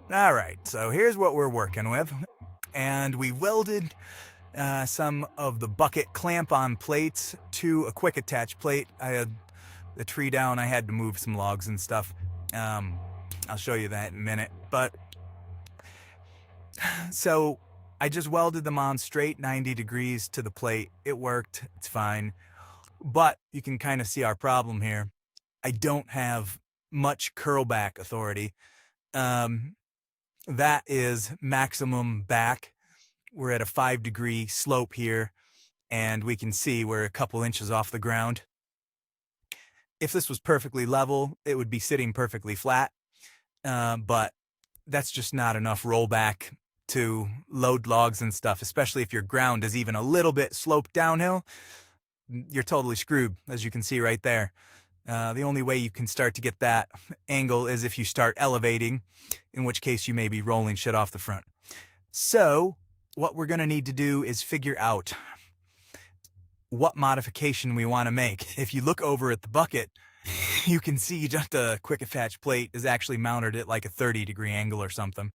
All right, so here's what we're working with. And we welded some of the bucket clamp-on plates to a quick attach plate. I had the tree down. I had to move some logs and stuff. Um, I'll show you that in a minute. But so I just welded them on straight 90 degrees to the plate. It worked. It's fine. But you can kind of see our problem here. I don't have much curlback authority. Um, that is maximum back. We're at a 5-degree slope here, and we can see we're a couple inches off the ground. If this was perfectly level, it would be sitting perfectly flat, but that's just not enough rollback to load logs and stuff, especially if your ground is even a little bit sloped downhill. You're totally screwed, as you can see right there. The only way you can start to get that angle is if you start elevating, in which case you may be rolling shit off the front. So what we're going to need to do is figure out what modification we want to make. If you look over at the bucket, you can see just a quick attach plate is actually mounted at like a 30-degree angle or something.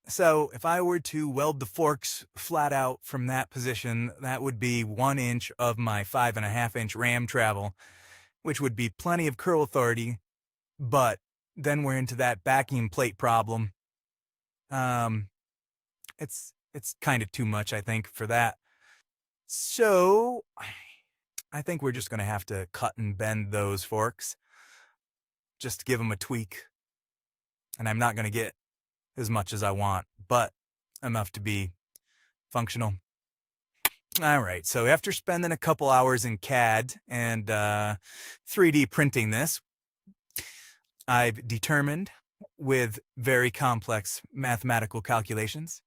So if I were to weld the forks flat out from that position, that would be 1 inch of my 5.5-inch ram travel, which would be plenty of curl authority, but then we're into that backing plate problem. Um, it's kind of too much, I think, for that. So I think we're just going to have to cut and bend those forks just to give them a tweak. And I'm not going to get as much as I want, but enough to be functional. All right, so after spending a couple hours in CAD and 3D printing this, I've determined with very complex mathematical calculations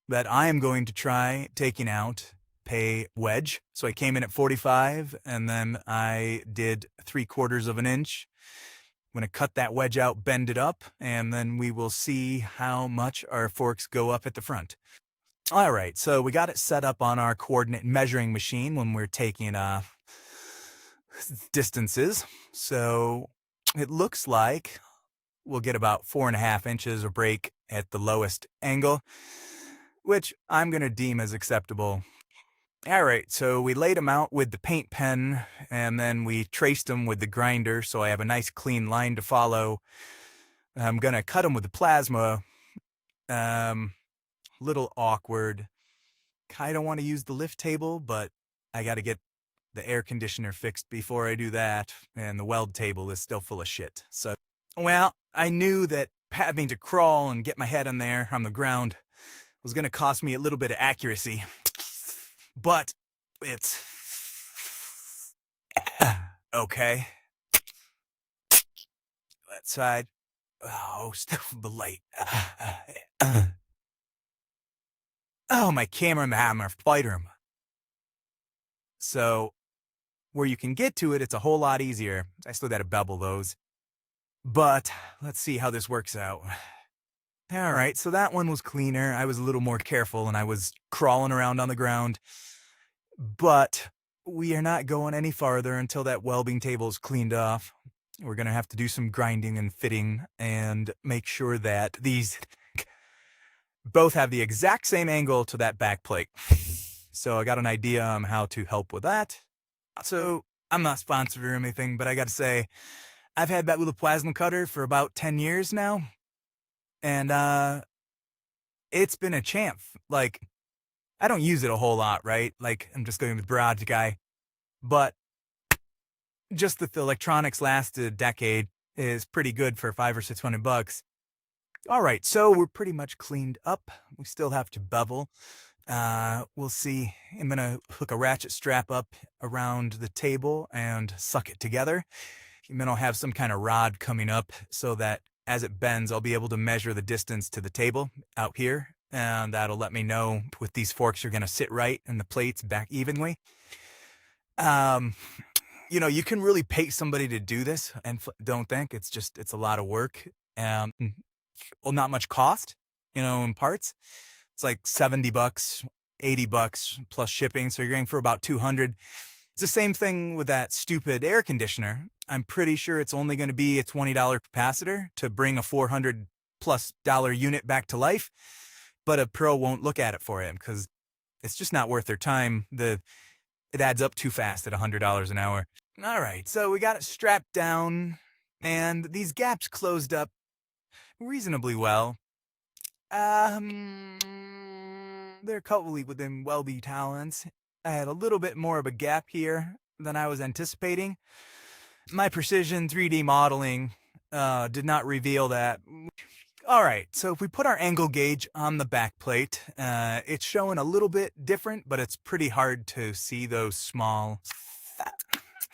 that I am going to try taking out a wedge. So I came in at 45 and then I did 3/4 of an inch. I'm going to cut that wedge out, bend it up, and then we will see how much our forks go up at the front. All right, so we got it set up on our coordinate measuring machine when we're taking distances. So it looks like we'll get about 4.5 inches of break at the lowest angle, which I'm going to deem as acceptable. All right, so we laid them out with the paint pen, and then we traced them with the grinder, so I have a nice clean line to follow. I'm going to cut them with the plasma. Little awkward. Kind of want to use the lift table, but I got to get the air conditioner fixed before I do that, and the weld table is still full of shit. So, well, I knew that having to crawl and get my head in there on the ground was going to cost me a little bit of accuracy. But it's okay. That side. Oh, still the light. Oh, my cameraman, fighter him. So, where you can get to it, it's a whole lot easier. I still got to bevel those. But let's see how this works out. All right, so that one was cleaner. I was a little more careful and I was crawling around on the ground. But we are not going any farther until that welding table is cleaned off. We're going to have to do some grinding and fitting and make sure that these both have the exact same angle to that back plate. So I got an idea on how to help with that. So I'm not sponsored or anything, but I got to say, I've had that little plasma cutter for about 10 years now. And it's been a champ. Like, I don't use it a whole lot, right? Like, I'm just going with garage guy. But just that the electronics last a decade is pretty good for $500 or $600. All right, so we're pretty much cleaned up. We still have to bevel. We'll see. I'm gonna hook a ratchet strap up around the table and suck it together. And then I'll have some kind of rod coming up so that as it bends, I'll be able to measure the distance to the table out here. And that'll let me know if these forks are gonna sit right and the plates back evenly. You can really pay somebody to do this, and don't think it's a lot of work. well, not much cost, in parts. It's like $70, $80 plus shipping. So you're going for about 200. It's the same thing with that stupid air conditioner. I'm pretty sure it's only going to be a $20 capacitor to bring a $400+ unit back to life. But a pro won't look at it for him because it's just not worth their time. It adds up too fast at $100 an hour. All right, so we got it strapped down, and these gaps closed up reasonably well. They're totally within Welby tolerance. I had a little bit more of a gap here than I was anticipating. My precision 3D modeling did not reveal that. All right, so if we put our angle gauge on the back plate, it's showing a little bit different, but it's pretty hard to see those small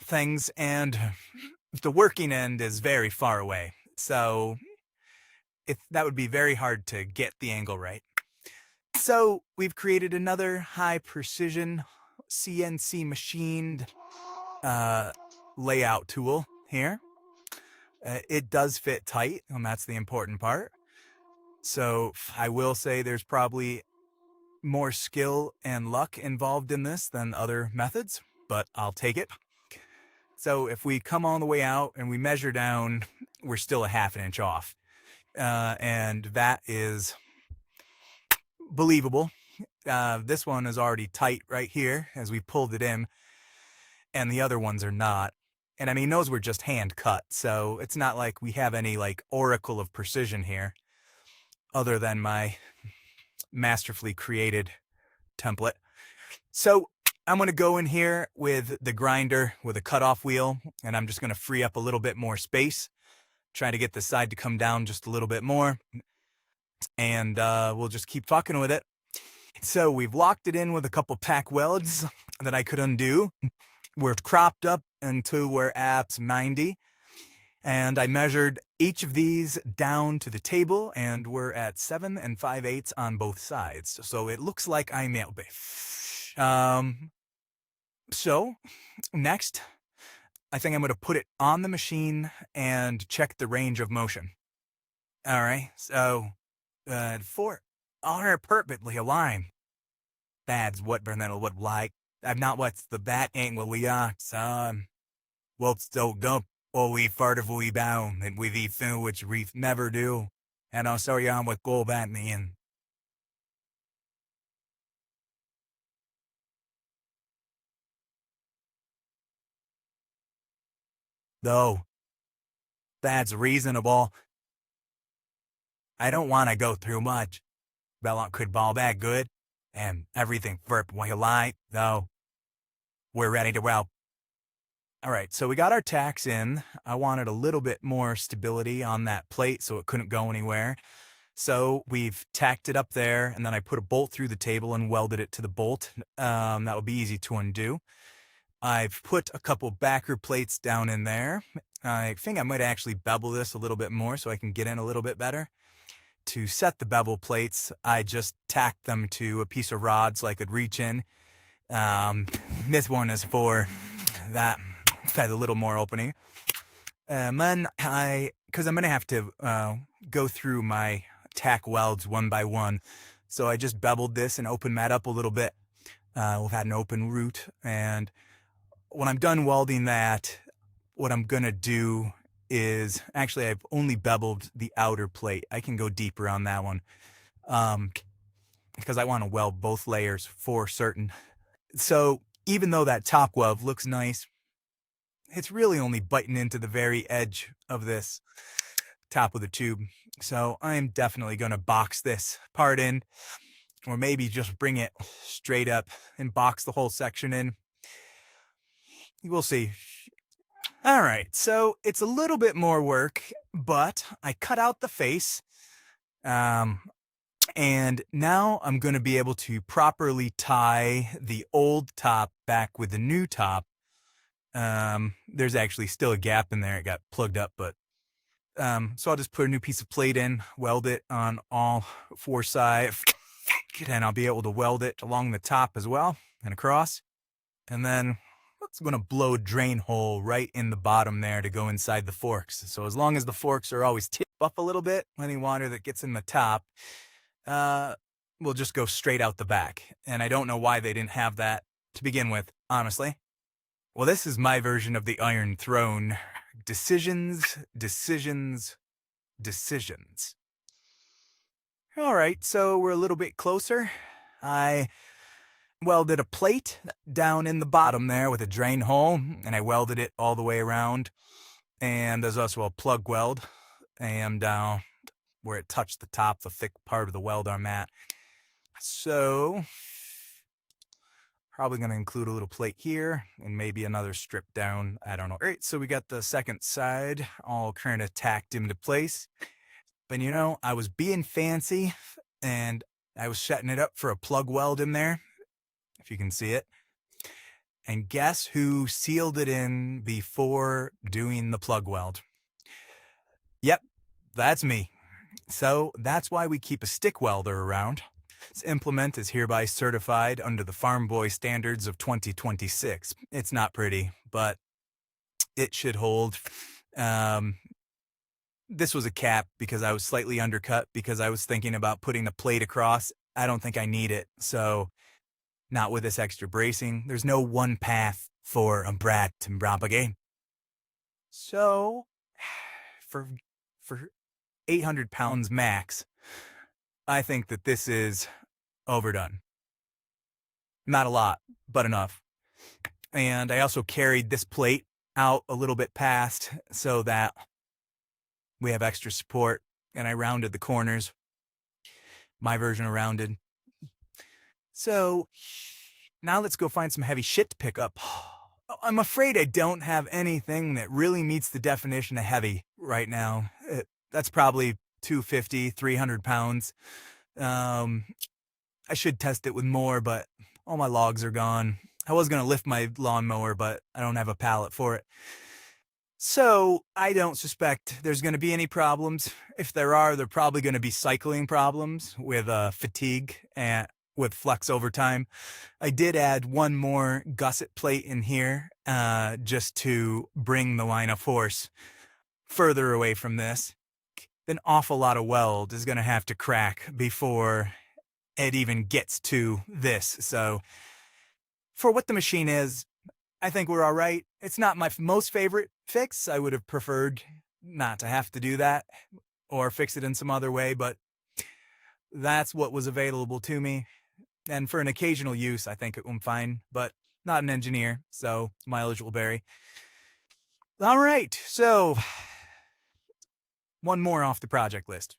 things, and the working end is very far away. So that would be very hard to get the angle right. So we've created another high precision CNC machined layout tool here. It does fit tight, and that's the important part. So I will say there's probably more skill and luck involved in this than other methods, but I'll take it. So if we come all the way out and we measure down, we're still a half an inch off. And that is believable. This one is already tight right here as we pulled it in, and the other ones are not. And I mean, those were just hand cut, so it's not like we have any like oracle of precision here, other than my masterfully created template. So I'm going to go in here with the grinder with a cutoff wheel, and I'm just going to free up a little bit more space, try to get the side to come down just a little bit more, and we'll just keep fucking with it. So we've locked it in with a couple tack welds that I could undo. We're cropped up until we're at 90. And I measured each of these down to the table, and we're at 7 5/8 on both sides. So it looks like I nailed it. So next, I think I'm going to put it on the machine and check the range of motion. All right, so for are perfectly aligned. That's what Bernal would like. I'm not what's the bat angle we are, son. Well, so go. Or we furtively bound, and we the thing which we never do. And I'll show you on what go back me in. Though, that's reasonable. I don't want to go through much. Belloc could ball back good, and everything verp way light, though. We're ready to well. All right, so we got our tacks in. I wanted a little bit more stability on that plate so it couldn't go anywhere. So we've tacked it up there, and then I put a bolt through the table and welded it to the bolt. That would be easy to undo. I've put a couple backer plates down in there. I think I might actually bevel this a little bit more so I can get in a little bit better. To set the bevel plates, I just tacked them to a piece of rod so I could reach in. This one is for that. Had a little more opening. Then because I'm going to have to go through my tack welds one by one. So I just beveled this and opened that up a little bit. We've had an open root. And when I'm done welding that, what I'm going to do is, actually I've only beveled the outer plate. I can go deeper on that one. Because I want to weld both layers for certain. So even though that top weld looks nice, it's really only biting into the very edge of this top of the tube. So I'm definitely going to box this part in, or maybe just bring it straight up and box the whole section in. We'll see. All right, so it's a little bit more work, but I cut out the face. And now I'm going to be able to properly tie the old top back with the new top. There's actually still a gap in there. It got plugged up, but so I'll just put a new piece of plate in, weld it on all four sides, and I'll be able to weld it along the top as well and across. And then I'm going to blow a drain hole right in the bottom there to go inside the forks. So as long as the forks are always buff a little bit. Any water that gets in the top uh, will just go straight out the back. And I don't know why they didn't have that to begin with, honestly. Well, this is my version of the Iron Throne. Decisions, decisions, decisions. All right, so we're a little bit closer. I welded a plate down in the bottom there with a drain hole, and I welded it all the way around. And there's also a plug weld, and where it touched the top, the thick part of the weld arm mat. So, probably going to include a little plate here, and maybe another strip down, I don't know. All right, so we got the second side all kind of tacked into place. But you know, I was being fancy, and I was setting it up for a plug weld in there, if you can see it. And guess who sealed it in before doing the plug weld? Yep, that's me. So that's why we keep a stick welder around. This implement is hereby certified under the Farm Boy standards of 2026. It's not pretty, but it should hold. This was a cap because I was slightly undercut because I was thinking about putting a plate across. I don't think I need it, so not with this extra bracing. There's no one path for a brat and propagate. So, for 800 pounds max, I think that this is overdone. Not a lot, but enough. And I also carried this plate out a little bit past so that we have extra support, and I rounded the corners. My version of rounded. So, now let's go find some heavy shit to pick up. I'm afraid I don't have anything that really meets the definition of heavy right now. That's probably 250, 300 pounds. I should test it with more, but all my logs are gone. I was going to lift my lawnmower, but I don't have a pallet for it. So I don't suspect there's going to be any problems. If there are, they're probably going to be cycling problems with fatigue and with flex over time. I did add one more gusset plate in here just to bring the line of force further away from this. An awful lot of weld is going to have to crack before it even gets to this. So for what the machine is, I think we're all right. It's not my most favorite fix. I would have preferred not to have to do that or fix it in some other way, but that's what was available to me. And for an occasional use, I think it went fine, but not an engineer, so mileage will vary. All right, so one more off the project list.